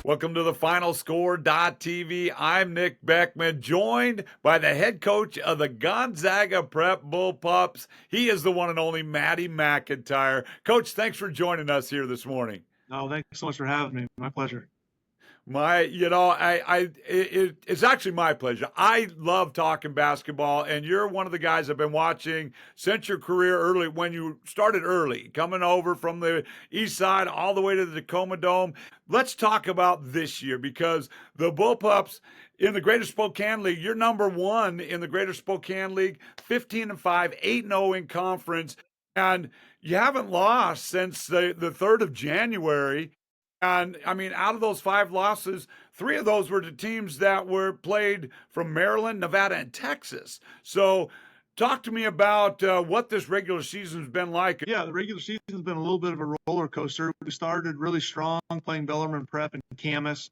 Welcome to the Final Score.tv. I'm Nick Beckman, joined by the head coach of the Gonzaga Prep Bullpups. He is the one and only Matty McIntyre. Coach, thanks for joining us here this morning. Oh, thanks so much for having me. My pleasure. It's actually my pleasure. I love talking basketball, and you're one of the guys I've been watching since your career early, when you started early, coming over from the east side all the way to the Tacoma Dome. Let's talk about this year, because the Bullpups in the Greater Spokane League, you're number one in the Greater Spokane League, 15-5, 8-0 in conference, and you haven't lost since the 3rd of January. And I mean, out of those 5 losses, 3 of those were to teams that were played from Maryland, Nevada, and Texas. So talk to me about what this regular season's been like. Yeah, the regular season's been a little bit of a roller coaster. We started really strong playing Bellarmine Prep and Camas,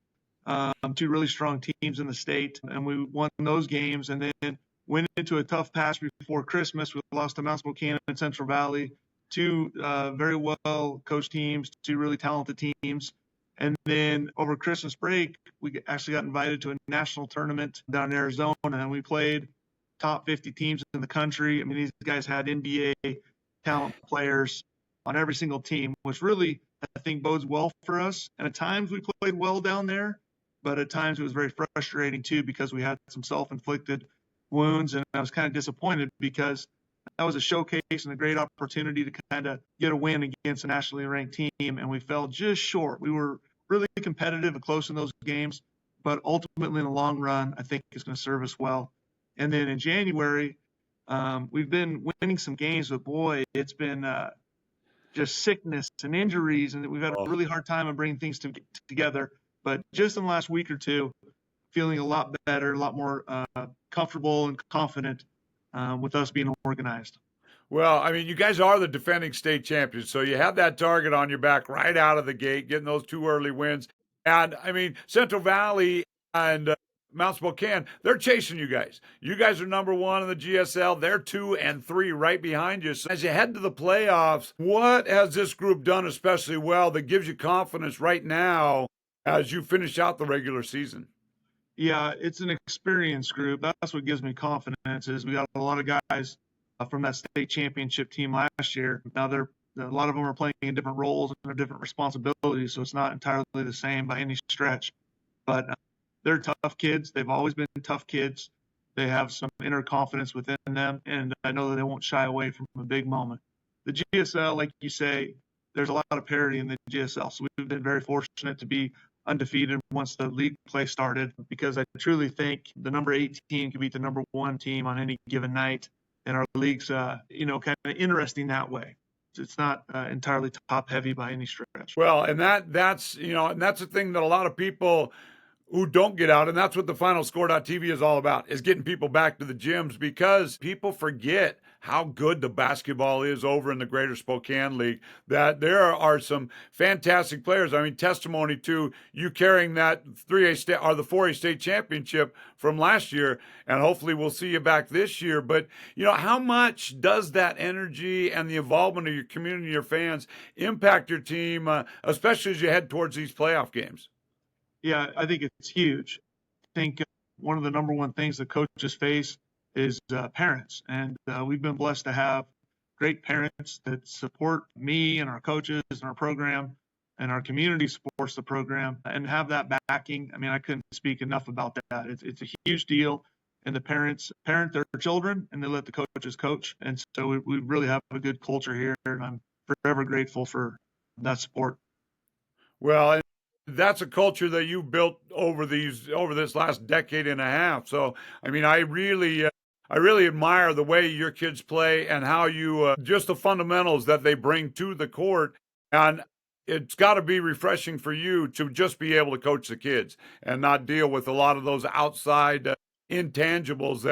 2 really strong teams in the state, and we won those games, and then went into a tough patch before Christmas. We lost to Mount Spokane and Central Valley, 2 very well coached teams, 2 really talented teams. And then over Christmas break, we actually got invited to a national tournament down in Arizona, and we played top 50 teams in the country. I mean, these guys had NBA talent players on every single team, which really, I think, bodes well for us. And at times we played well down there, but at times it was very frustrating too, because we had some self-inflicted wounds, and I was kind of disappointed because that was a showcase and a great opportunity to kind of get a win against a nationally ranked team, and we fell just short. We were really competitive and close in those games, but ultimately in the long run, I think it's going to serve us well. And then in January, we've been winning some games, but boy, it's been just sickness and injuries, and we've had a really hard time of bringing things together. But just in the last week or two, feeling a lot better, a lot more comfortable and confident with us being organized. Well, I mean, you guys are the defending state champions, so you have that target on your back right out of the gate, getting those 2 early wins. And I mean, Central Valley and Mount Spokane, they're chasing you guys. You guys are number 1 in the GSL. They're 2 and 3 right behind you. So as you head to the playoffs, what has this group done especially well that gives you confidence right now as you finish out the regular season? Yeah, it's an experienced group. That's what gives me confidence. Is we got a lot of guys from that state championship team last year. Now a lot of them are playing in different roles and different responsibilities, so it's not entirely the same by any stretch. But they're tough kids. They've always been tough kids. They have some inner confidence within them, and I know that they won't shy away from a big moment. The GSL, like you say, there's a lot of parity in the GSL, so we've been very fortunate to be undefeated once the league play started, because I truly think the number 18 can beat the number 1 team on any given night, and our league's kind of interesting that way. It's not entirely top heavy by any stretch. Well, and that's the thing that a lot of people who don't get out, and that's what the Final Score.tv is all about, is getting people back to the gyms, because people forget how good the basketball is over in the Greater Spokane League, that there are some fantastic players. I mean, testimony to you carrying that 3A state or the 4A state championship from last year, and hopefully we'll see you back this year. But, how much does that energy and the involvement of your community, your fans, impact your team, especially as you head towards these playoff games? Yeah, I think it's huge. I think one of the number 1 things that coaches face is parents. And we've been blessed to have great parents that support me and our coaches and our program, and our community supports the program, and have that backing. I mean, I couldn't speak enough about that. It's a huge deal. And the parents parent their children, and they let the coaches coach. And so we really have a good culture here, and I'm forever grateful for that support. Well, that's a culture that you built over this last decade and a half. So, I mean, I really admire the way your kids play, and how you just the fundamentals that they bring to the court. And it's got to be refreshing for you to just be able to coach the kids and not deal with a lot of those outside intangibles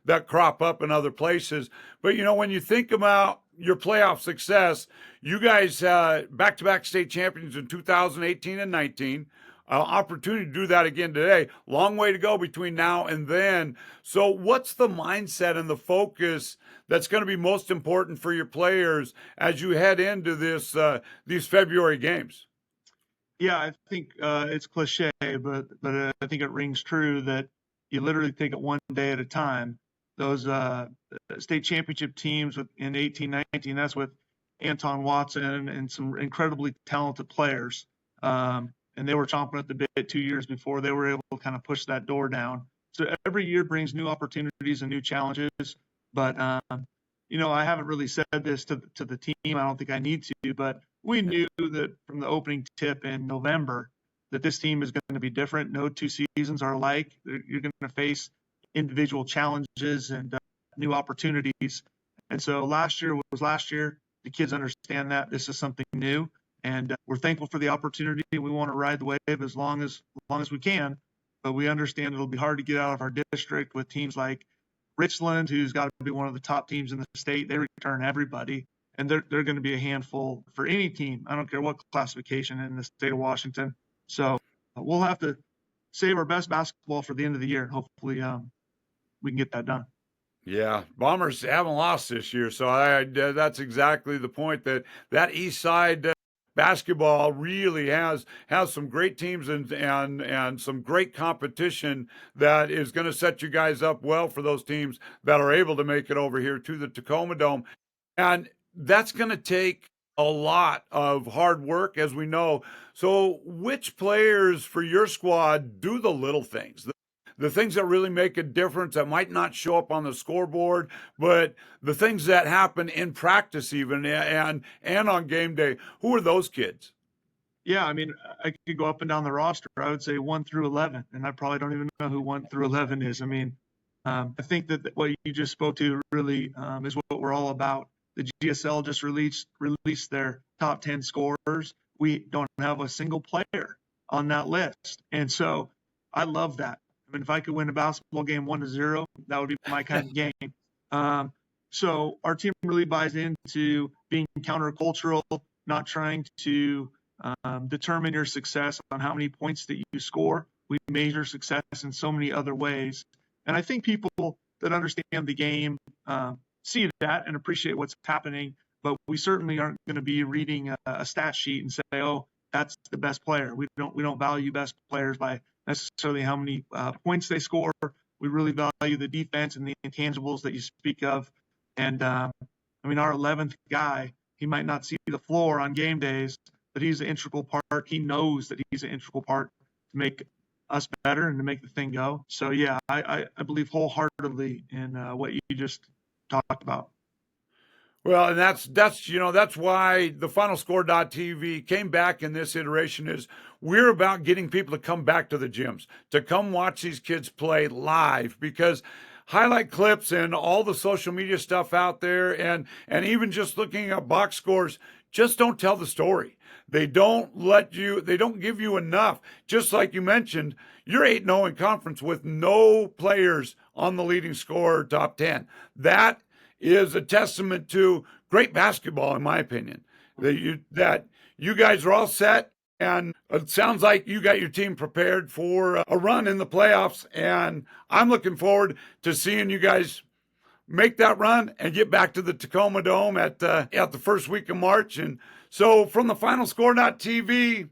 that crop up in other places. But when you think about your playoff success, you guys back-to-back state champions in 2018 and 19. Opportunity to do that again today. Long way to go between now and then. So what's the mindset and the focus that's going to be most important for your players as you head into these February games? Yeah, I think it's cliche, but I think it rings true that you literally take it one day at a time. Those state championship teams in 1819, that's with Anton Watson and some incredibly talented players. And they were chomping at the bit 2 years before they were able to kind of push that door down. So every year brings new opportunities and new challenges. But I haven't really said this to the team. I don't think I need to, but we knew that from the opening tip in November that this team is going to be different. No two seasons are alike. You're going to face individual challenges and new opportunities. And so last year was last year. The kids understand that this is something new, and we're thankful for the opportunity. We want to ride the wave as long as we can, but we understand it'll be hard to get out of our district with teams like Richland, who's got to be one of the top teams in the state. They return everybody, and they're going to be a handful for any team. I don't care what classification in the state of Washington. So we'll have to save our best basketball for the end of the year, and hopefully we can get that done. Yeah, Bombers haven't lost this year, so that's exactly the point. That East Side basketball really has some great teams and some great competition that is going to set you guys up well for those teams that are able to make it over here to the Tacoma Dome, and that's going to take a lot of hard work, as we know. So, which players for your squad do the little things? The things that really make a difference that might not show up on the scoreboard, but the things that happen in practice even and on game day. Who are those kids? Yeah, I mean, I could go up and down the roster. I would say 1 through 11, and I probably don't even know who 1 through 11 is. I mean, I think that what you just spoke to really is what we're all about. The GSL just released their top 10 scorers. We don't have a single player on that list, and so I love that. I mean, if I could win a basketball game 1-0, that would be my kind of game. So our team really buys into being countercultural, not trying to determine your success on how many points that you score. We measure success in so many other ways. And I think people that understand the game see that and appreciate what's happening, but we certainly aren't going to be reading a stat sheet and say, oh, that's the best player. We don't value best players by necessarily how many points they score. We really value the defense and the intangibles that you speak of. And I mean, our 11th guy, he might not see the floor on game days, but he's an integral part. He knows that he's an integral part to make us better and to make the thing go. So yeah, I believe wholeheartedly in what you just talked about. Well, and that's why the FinalScore.tv came back in this iteration. Is we're about getting people to come back to the gyms, to come watch these kids play live, because highlight clips and all the social media stuff out there and even just looking at box scores just don't tell the story. They don't give you enough. Just like you mentioned, you're 8-0 in conference with no players on the leading scorer top 10. That is a testament to great basketball, in my opinion. That you guys are all set, and it sounds like you got your team prepared for a run in the playoffs, and I'm looking forward to seeing you guys make that run and get back to the Tacoma Dome at the first week of March. And so from the FinalScore.tv,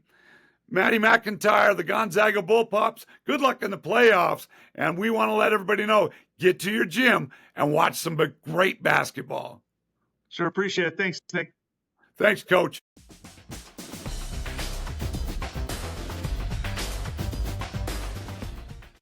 Matty McIntyre, the Gonzaga Bullpups, good luck in the playoffs. And we want to let everybody know, get to your gym and watch some great basketball. Sure, appreciate it. Thanks, Nick. Thanks, Coach.